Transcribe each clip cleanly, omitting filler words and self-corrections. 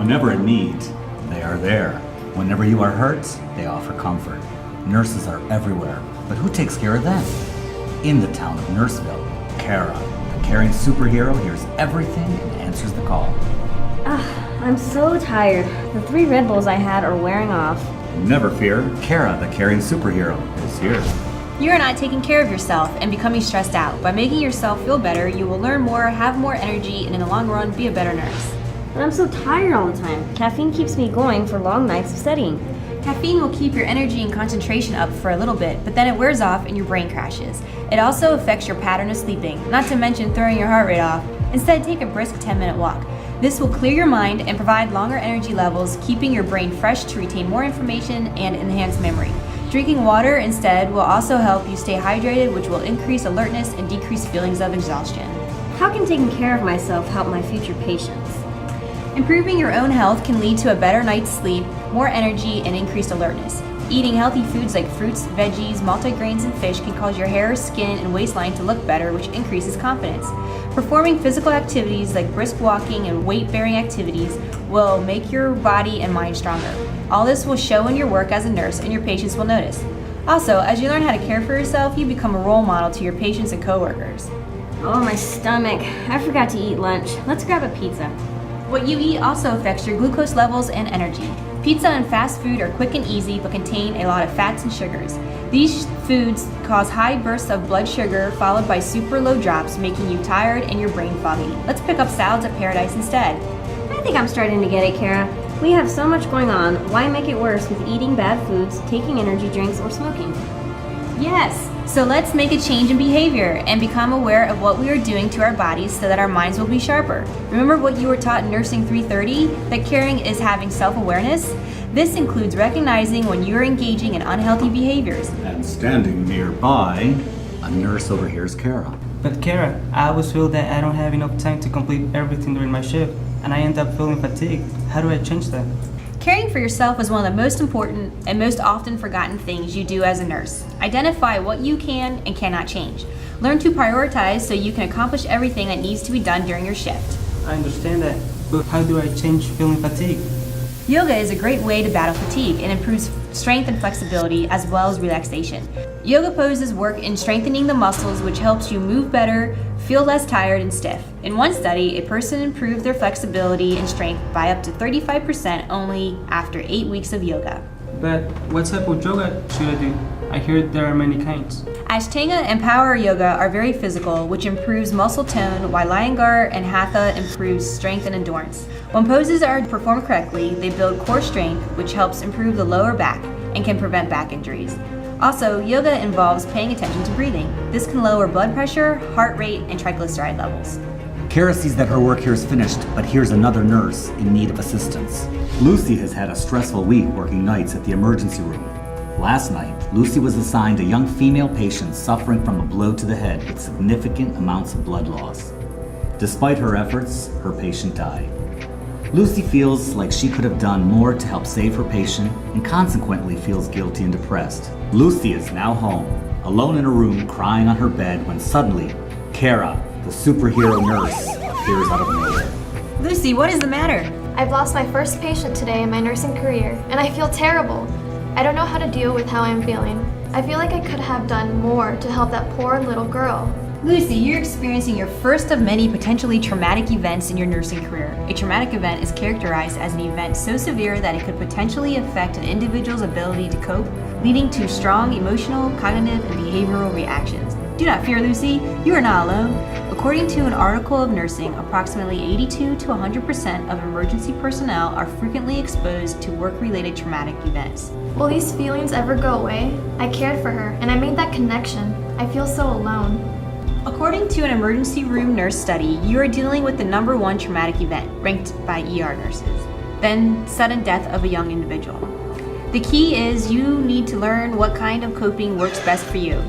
Whenever in need, they are there. Whenever you are hurt, they offer comfort. Nurses are everywhere, but who takes care of them? In the town of Nurseville, Kara, the caring superhero, hears everything and answers the call. I'm so tired. The 3 Red Bulls I had are wearing off. Never fear, Kara, the caring superhero, is here. You are not taking care of yourself and becoming stressed out. By making yourself feel better, you will learn more, have more energy, and in the long run, be a better nurse. But I'm so tired all the time. Caffeine keeps me going for long nights of studying. Caffeine will keep your energy and concentration up for a little bit, but then it wears off and your brain crashes. It also affects your pattern of sleeping, not to mention throwing your heart rate off. Instead, take a brisk 10-minute walk. This will clear your mind and provide longer energy levels, keeping your brain fresh to retain more information and enhance memory. Drinking water instead will also help you stay hydrated, which will increase alertness and decrease feelings of exhaustion. How can taking care of myself help my future patients? Improving your own health can lead to a better night's sleep, more energy, and increased alertness. Eating healthy foods like fruits, veggies, multigrains, and fish can cause your hair, skin, and waistline to look better, which increases confidence. Performing physical activities like brisk walking and weight-bearing activities will make your body and mind stronger. All this will show in your work as a nurse, and your patients will notice. Also, as you learn how to care for yourself, you become a role model to your patients and coworkers. Oh, my stomach. I forgot to eat lunch. Let's grab a pizza. What you eat also affects your glucose levels and energy. Pizza and fast food are quick and easy but contain a lot of fats and sugars. These foods cause high bursts of blood sugar followed by super low drops, making you tired and your brain foggy. Let's pick up salads at Paradise instead. I think I'm starting to get it, Kara. We have so much going on. Why make it worse with eating bad foods, taking energy drinks, or smoking? Yes, so let's make a change in behavior and become aware of what we are doing to our bodies so that our minds will be sharper. Remember what you were taught in Nursing 330? That caring is having self-awareness? This includes recognizing when you are engaging in unhealthy behaviors. And standing nearby, a nurse overhears Kara. But Kara, I always feel that I don't have enough time to complete everything during my shift, and I end up feeling fatigued. How do I change that? Caring for yourself is one of the most important and most often forgotten things you do as a nurse. Identify what you can and cannot change. Learn to prioritize so you can accomplish everything that needs to be done during your shift. I understand that, but how do I change feeling fatigued? Yoga is a great way to battle fatigue and improves strength and flexibility as well as relaxation. Yoga poses work in strengthening the muscles, which helps you move better, feel less tired and stiff. In one study, a person improved their flexibility and strength by up to 35% only after 8 weeks of yoga. But what type of yoga should I do? I hear there are many kinds. Ashtanga and Power Yoga are very physical, which improves muscle tone, while Iyengar and Hatha improves strength and endurance. When poses are performed correctly, they build core strength, which helps improve the lower back and can prevent back injuries. Also, yoga involves paying attention to breathing. This can lower blood pressure, heart rate, and triglyceride levels. Kara sees that her work here is finished, but here's another nurse in need of assistance. Lucy has had a stressful week working nights at the emergency room. Last night, Lucy was assigned a young female patient suffering from a blow to the head with significant amounts of blood loss. Despite her efforts, her patient died. Lucy feels like she could have done more to help save her patient and consequently feels guilty and depressed. Lucy is now home, alone in a room crying on her bed when suddenly, Kara, the superhero nurse, appears out of nowhere. Lucy, what is the matter? I've lost my first patient today in my nursing career, and I feel terrible. I don't know how to deal with how I'm feeling. I feel like I could have done more to help that poor little girl. Lucy, you're experiencing your first of many potentially traumatic events in your nursing career. A traumatic event is characterized as an event so severe that it could potentially affect an individual's ability to cope, leading to strong emotional, cognitive, and behavioral reactions. Do not fear, Lucy. You are not alone. According to an article of Nursing, approximately 82 to 100% of emergency personnel are frequently exposed to work-related traumatic events. Will these feelings ever go away? I cared for her, and I made that connection. I feel so alone. According to an emergency room nurse study, you are dealing with the #1 traumatic event, ranked by ER nurses, then sudden death of a young individual. The key is you need to learn what kind of coping works best for you.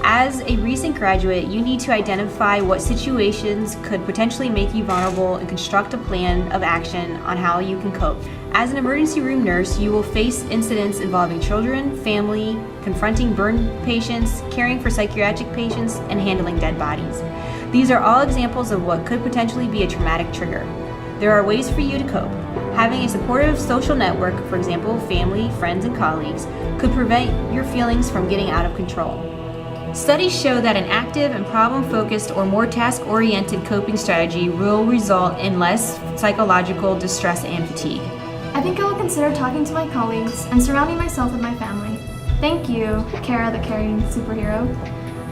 As a recent graduate, you need to identify what situations could potentially make you vulnerable and construct a plan of action on how you can cope. As an emergency room nurse, you will face incidents involving children, family, confronting burn patients, caring for psychiatric patients, and handling dead bodies. These are all examples of what could potentially be a traumatic trigger. There are ways for you to cope. Having a supportive social network, for example, family, friends, and colleagues, could prevent your feelings from getting out of control. Studies show that an active and problem-focused or more task-oriented coping strategy will result in less psychological distress and fatigue. I think I will consider talking to my colleagues and surrounding myself with my family. Thank you, Kara the caring superhero.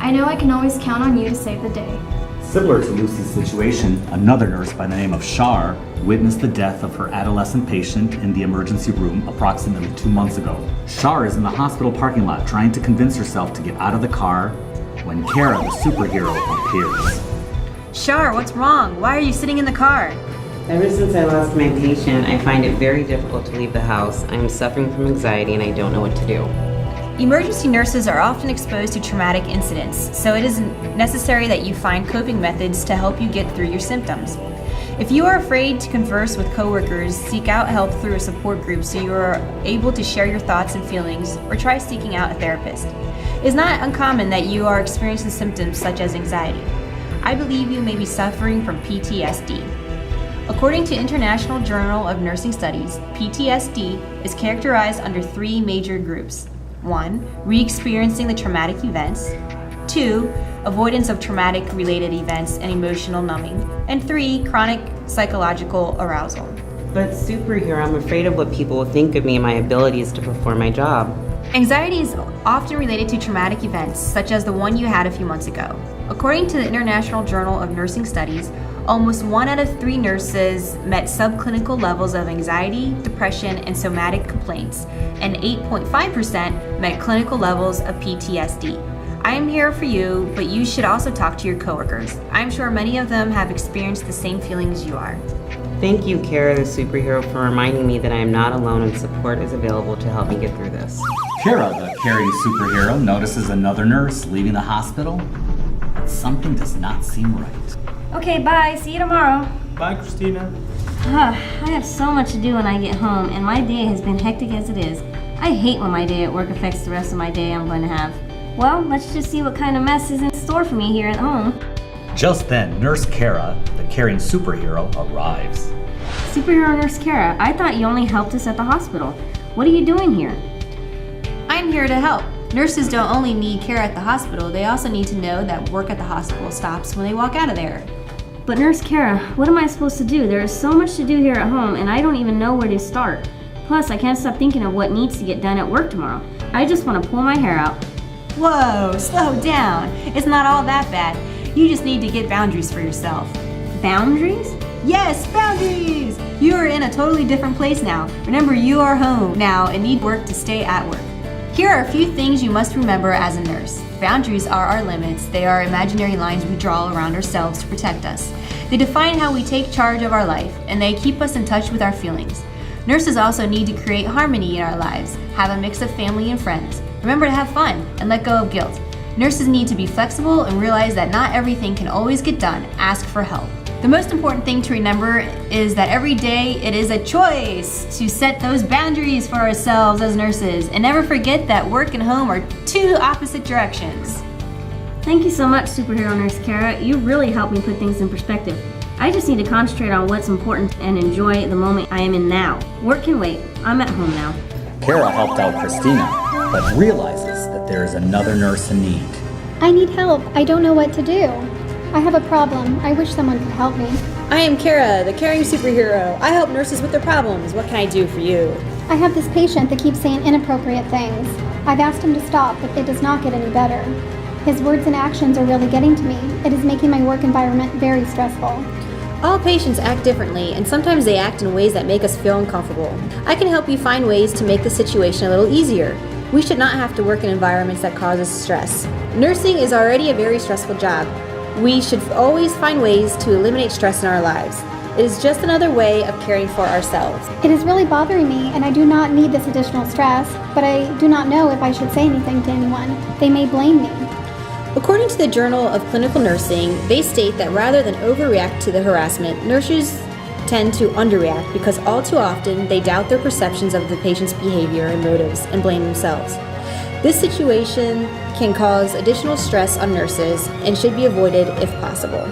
I know I can always count on you to save the day. Similar to Lucy's situation, another nurse by the name of Shar witnessed the death of her adolescent patient in the emergency room approximately 2 months ago. Shar is in the hospital parking lot trying to convince herself to get out of the car when Kara, the superhero, appears. Shar, what's wrong? Why are you sitting in the car? Ever since I lost my patient, I find it very difficult to leave the house. I am suffering from anxiety and I don't know what to do. Emergency nurses are often exposed to traumatic incidents, so it is necessary that you find coping methods to help you get through your symptoms. If you are afraid to converse with coworkers, seek out help through a support group so you are able to share your thoughts and feelings, or try seeking out a therapist. It is not uncommon that you are experiencing symptoms such as anxiety. I believe you may be suffering from PTSD. According to International Journal of Nursing Studies, PTSD is characterized under 3 major groups. 1. Re-experiencing the traumatic events. 2. Avoidance of traumatic-related events and emotional numbing. And 3. Chronic psychological arousal. But superhero, I'm afraid of what people will think of me and my abilities to perform my job. Anxiety is often related to traumatic events, such as the one you had a few months ago. According to the International Journal of Nursing Studies, almost 1 out of 3 nurses met subclinical levels of anxiety, depression, and somatic complaints, and 8.5% met clinical levels of PTSD. I am here for you, but you should also talk to your coworkers. I'm sure many of them have experienced the same feelings you are. Thank you, Kara the superhero, for reminding me that I am not alone and support is available to help me get through this. Kara, the caring superhero, notices another nurse leaving the hospital, but something does not seem right. Okay, bye. See you tomorrow. Bye, Christina. I have so much to do when I get home, and my day has been hectic as it is. I hate when my day at work affects the rest of my day I'm going to have. Well, let's just see what kind of mess is in store for me here at home. Just then, Nurse Kara, the caring superhero, arrives. Superhero Nurse Kara, I thought you only helped us at the hospital. What are you doing here? I'm here to help. Nurses don't only need care at the hospital, they also need to know that work at the hospital stops when they walk out of there. But Nurse Kara, what am I supposed to do? There is so much to do here at home, and I don't even know where to start. Plus, I can't stop thinking of what needs to get done at work tomorrow. I just want to pull my hair out. Whoa, slow down. It's not all that bad. You just need to get boundaries for yourself. Boundaries? Yes, boundaries! You are in a totally different place now. Remember, you are home now and need work to stay at work. Here are a few things you must remember as a nurse. Boundaries are our limits. They are imaginary lines we draw around ourselves to protect us. They define how we take charge of our life, and they keep us in touch with our feelings. Nurses also need to create harmony in our lives, have a mix of family and friends. Remember to have fun and let go of guilt. Nurses need to be flexible and realize that not everything can always get done. Ask for help. The most important thing to remember is that every day it is a choice to set those boundaries for ourselves as nurses, and never forget that work and home are 2 opposite directions. Thank you so much, Superhero Nurse Kara. You really helped me put things in perspective. I just need to concentrate on what's important and enjoy the moment I am in now. Work can wait. I'm at home now. Kara helped out Christina, but realizes that there is another nurse in need. I need help. I don't know what to do. I have a problem. I wish someone could help me. I am Kara, the caring superhero. I help nurses with their problems. What can I do for you? I have this patient that keeps saying inappropriate things. I've asked him to stop, but it does not get any better. His words and actions are really getting to me. It is making my work environment very stressful. All patients act differently, and sometimes they act in ways that make us feel uncomfortable. I can help you find ways to make the situation a little easier. We should not have to work in environments that cause us stress. Nursing is already a very stressful job. We should always find ways to eliminate stress in our lives. It is just another way of caring for ourselves. It is really bothering me, and I do not need this additional stress, but I do not know if I should say anything to anyone. They may blame me. According to the Journal of Clinical Nursing, they state that rather than overreact to the harassment, nurses tend to underreact because all too often they doubt their perceptions of the patient's behavior and motives and blame themselves. This situation can cause additional stress on nurses and should be avoided if possible.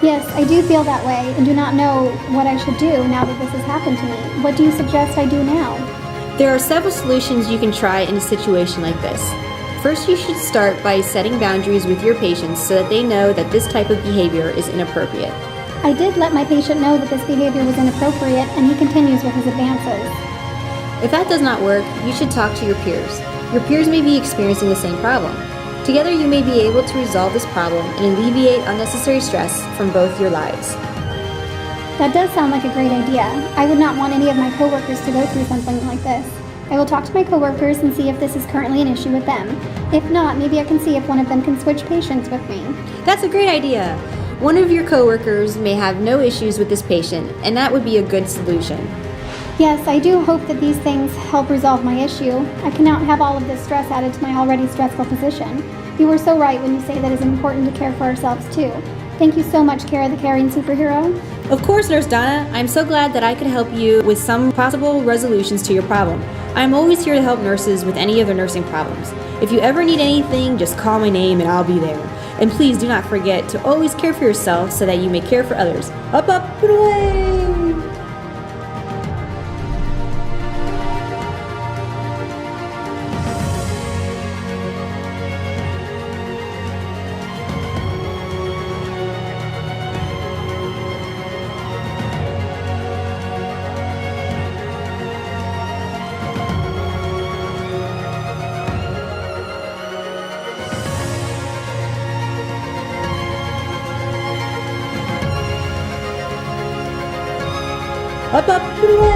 Yes, I do feel that way and do not know what I should do now that this has happened to me. What do you suggest I do now? There are several solutions you can try in a situation like this. First, you should start by setting boundaries with your patients so that they know that this type of behavior is inappropriate. I did let my patient know that this behavior was inappropriate, and he continues with his advances. If that does not work, you should talk to your peers. Your peers may be experiencing the same problem. Together, you may be able to resolve this problem and alleviate unnecessary stress from both your lives. That does sound like a great idea. I would not want any of my coworkers to go through something like this. I will talk to my coworkers and see if this is currently an issue with them. If not, maybe I can see if one of them can switch patients with me. That's a great idea. One of your coworkers may have no issues with this patient, and that would be a good solution. Yes, I do hope that these things help resolve my issue. I cannot have all of this stress added to my already stressful position. You were so right when you say that it's important to care for ourselves too. Thank you so much, Kara the Caring Superhero. Of course, Nurse Donna. I'm so glad that I could help you with some possible resolutions to your problem. I'm always here to help nurses with any of their nursing problems. If you ever need anything, just call my name and I'll be there. And please do not forget to always care for yourself so that you may care for others. Up, up, and away! Up, up, and away!